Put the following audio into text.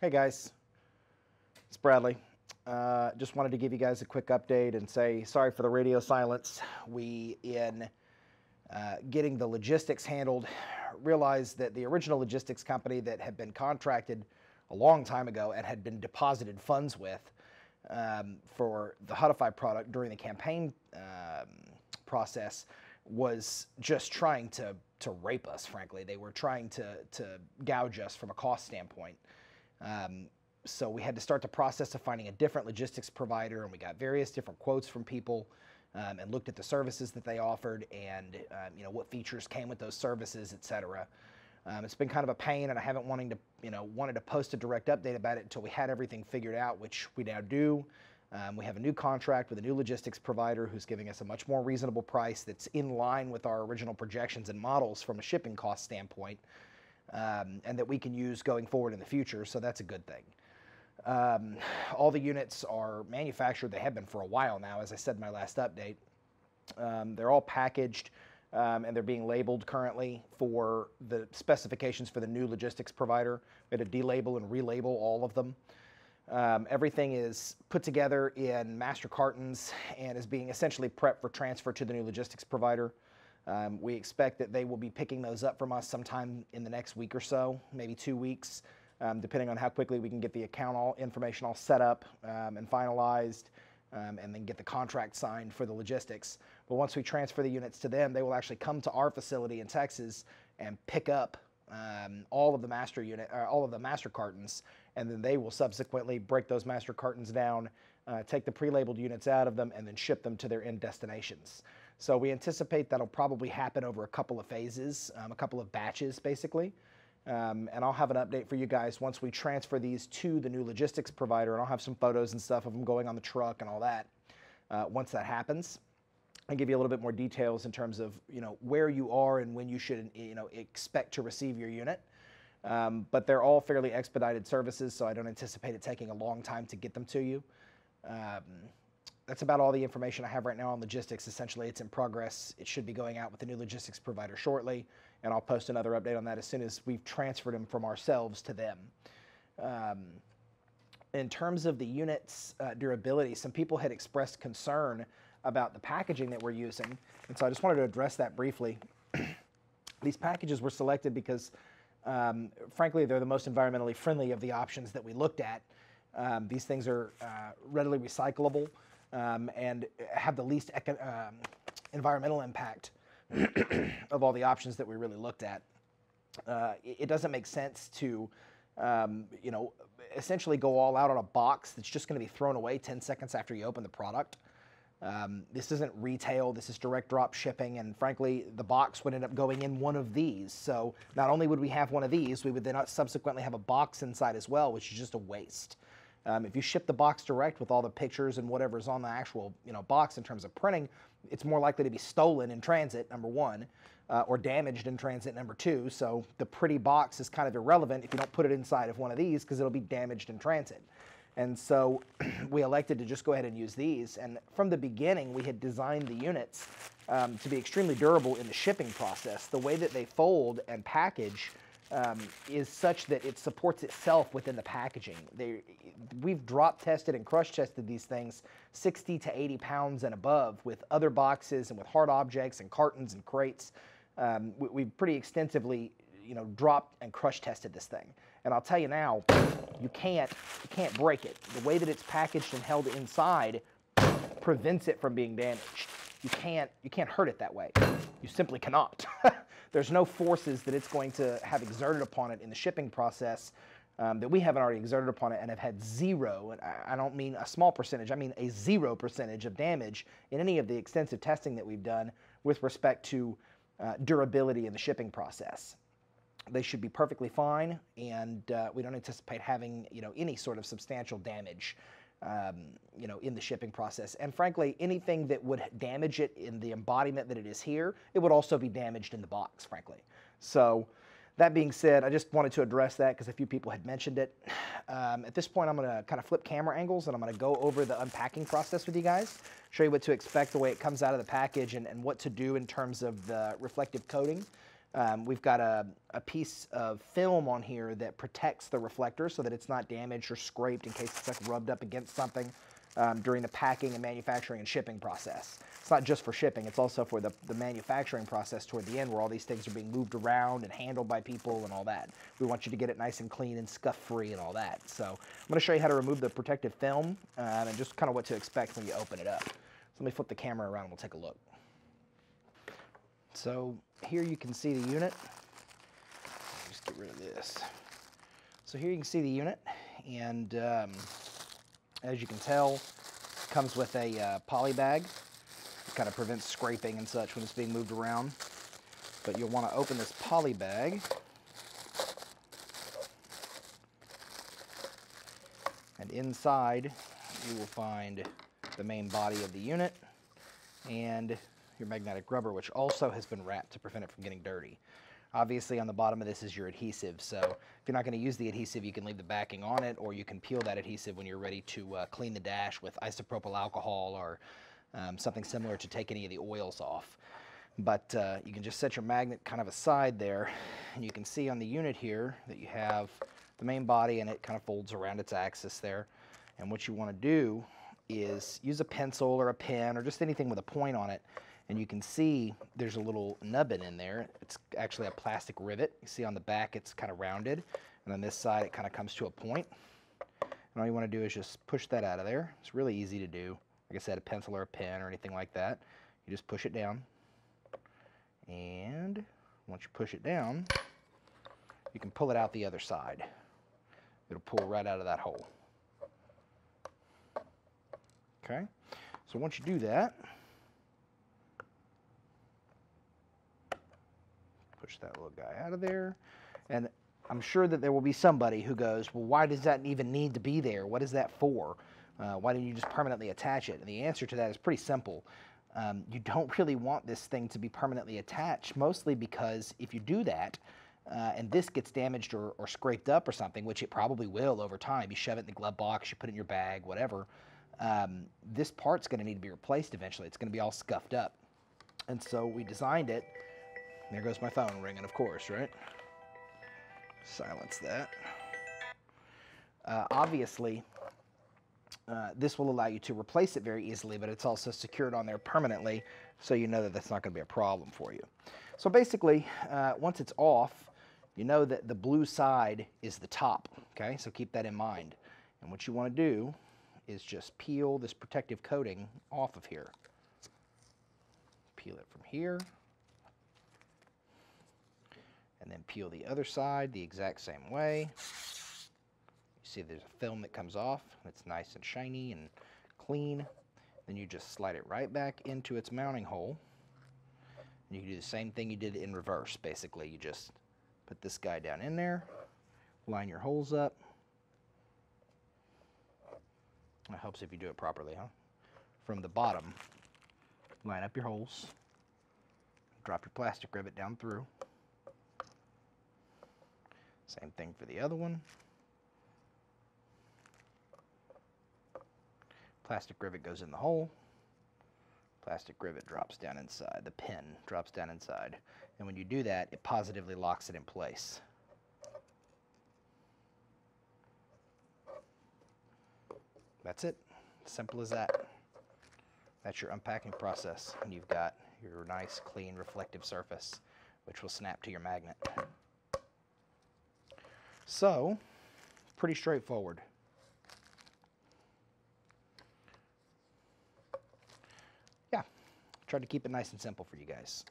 Hey guys, it's Bradley. Just wanted to give you guys a quick update and say sorry for the radio silence. We, in getting the logistics handled, realized that the original logistics company that had been contracted a long time ago and had been deposited funds with for the Hudify product during the campaign process was just trying to rape us, frankly. They were trying to gouge us from a cost standpoint. So we had to start the process of finding a different logistics provider, and we got various different quotes from people and looked at the services that they offered and what features came with those services, etc. It's been kind of a pain, and I haven't wanted to post a direct update about it until we had everything figured out, which we now do. We have a new contract with a new logistics provider who's giving us a much more reasonable price that's in line with our original projections and models from a shipping cost standpoint, and that we can use going forward in the future, so that's a good thing. All the units are manufactured. They have been for a while now, as I said in my last update. They're all packaged and they're being labeled currently for the specifications for the new logistics provider. We had to delabel and relabel all of them. Everything is put together in master cartons and is being essentially prepped for transfer to the new logistics provider. We expect that they will be picking those up from us sometime in the next week or so, maybe 2 weeks. Depending on how quickly we can get the account information all set up and finalized, and then get the contract signed for the logistics. But once we transfer the units to them, they will actually come to our facility in Texas and pick up all of the master cartons, and then they will subsequently break those master cartons down, take the pre-labeled units out of them, and then ship them to their end destinations. So we anticipate that'll probably happen over a couple of phases, a couple of batches, basically. And I'll have an update for you guys once we transfer these to the new logistics provider, and I'll have some photos and stuff of them going on the truck and all that once that happens, and give you a little bit more details in terms of where you are and when you should expect to receive your unit. But they're all fairly expedited services, so I don't anticipate it taking a long time to get them to you. That's about all the information I have right now on logistics. Essentially, it's in progress. It should be going out with the new logistics provider shortly, and I'll post another update on that as soon as we've transferred them from ourselves to them. In terms of the unit's durability, some people had expressed concern about the packaging that we're using, and so I just wanted to address that briefly. These packages were selected because, frankly, they're the most environmentally friendly of the options that we looked at. These things are readily recyclable and have the least environmental impact of all the options that we really looked at. It doesn't make sense to, essentially go all out on a box that's just going to be thrown away 10 seconds after you open the product. This isn't retail, this is direct drop shipping, and frankly, the box would end up going in one of these. So not only would we have one of these, we would then subsequently have a box inside as well, which is just a waste. If you ship the box direct with all the pictures and whatever's on the actual box in terms of printing, it's more likely to be stolen in transit, number one, or damaged in transit, number two. So the pretty box is kind of irrelevant if you don't put it inside of one of these because it'll be damaged in transit. And so we elected to just go ahead and use these. And from the beginning, we had designed the units to be extremely durable in the shipping process. The way that they fold and package is such that it supports itself within the packaging. We've drop tested and crush tested these things 60 to 80 pounds and above with other boxes and with hard objects and cartons and crates. We've pretty extensively dropped and crush tested this thing. And I'll tell you now, you can't break it. The way that it's packaged and held inside prevents it from being damaged. You can't hurt it that way. You simply cannot. There's no forces that it's going to have exerted upon it in the shipping process that we haven't already exerted upon it and have had zero, and I don't mean a small percentage, I mean a 0% of damage in any of the extensive testing that we've done with respect to durability in the shipping process. They should be perfectly fine, and we don't anticipate having any sort of substantial damage in the shipping process. And frankly, anything that would damage it in the embodiment that it is here, it would also be damaged in the box, frankly. So that being said, I just wanted to address that because a few people had mentioned it. At this point, I'm going to kind of flip camera angles and I'm going to go over the unpacking process with you guys, show you what to expect the way it comes out of the package and what to do in terms of the reflective coating. We've got a piece of film on here that protects the reflector so that it's not damaged or scraped in case it's like rubbed up against something during the packing and manufacturing and shipping process. It's not just for shipping, it's also for the manufacturing process toward the end where all these things are being moved around and handled by people and all that. We want you to get it nice and clean and scuff-free and all that. So I'm going to show you how to remove the protective film and just kind of what to expect when you open it up. So let me flip the camera around and we'll take a look. So here you can see the unit. Just get rid of this. So here you can see the unit, and as you can tell, it comes with a poly bag. It kind of prevents scraping and such when it's being moved around. But you'll want to open this poly bag. And inside you will find the main body of the unit and your magnetic rubber, which also has been wrapped to prevent it from getting dirty. Obviously on the bottom of this is your adhesive, so if you're not going to use the adhesive, you can leave the backing on it, or you can peel that adhesive when you're ready to clean the dash with isopropyl alcohol or something similar to take any of the oils off. But you can just set your magnet kind of aside there, and you can see on the unit here that you have the main body, and it kind of folds around its axis there. And what you want to do is use a pencil or a pen or just anything with a point on it, and you can see there's a little nubbin in there. It's actually a plastic rivet. You see on the back it's kind of rounded, and on this side it kind of comes to a point. And all you want to do is just push that out of there. It's really easy to do. Like I said, a pencil or a pen or anything like that. You just push it down, and once you push it down, you can pull it out the other side. It'll pull right out of that hole. Okay, so once you do that, push that little guy out of there, and I'm sure that there will be somebody who goes, well, why does that even need to be there? What is that for? Why didn't you just permanently attach it? And the answer to that is pretty simple. You don't really want this thing to be permanently attached, mostly because if you do that, and this gets damaged or scraped up or something, which it probably will over time, you shove it in the glove box, you put it in your bag, whatever, this part's going to need to be replaced eventually. It's going to be all scuffed up. And so we designed it. There goes my phone ringing, of course, right? Silence that. Obviously, this will allow you to replace it very easily, but it's also secured on there permanently, so you know that that's not going to be a problem for you. So basically, once it's off, you know that the blue side is the top, okay? So keep that in mind. And what you want to do is just peel this protective coating off of here. Peel it from here. And then peel the other side the exact same way. You see there's a film that comes off. It's nice and shiny and clean. Then you just slide it right back into its mounting hole. And you can do the same thing you did in reverse, basically. You just put this guy down in there, line your holes up. That helps if you do it properly, huh? From the bottom, line up your holes, drop your plastic rivet down through. Same thing for the other one. Plastic rivet goes in the hole. Plastic rivet drops down inside. The pin drops down inside. And when you do that, it positively locks it in place. That's it. Simple as that. That's your unpacking process. And you've got your nice, clean, reflective surface, which will snap to your magnet. So, pretty straightforward. Yeah, tried to keep it nice and simple for you guys.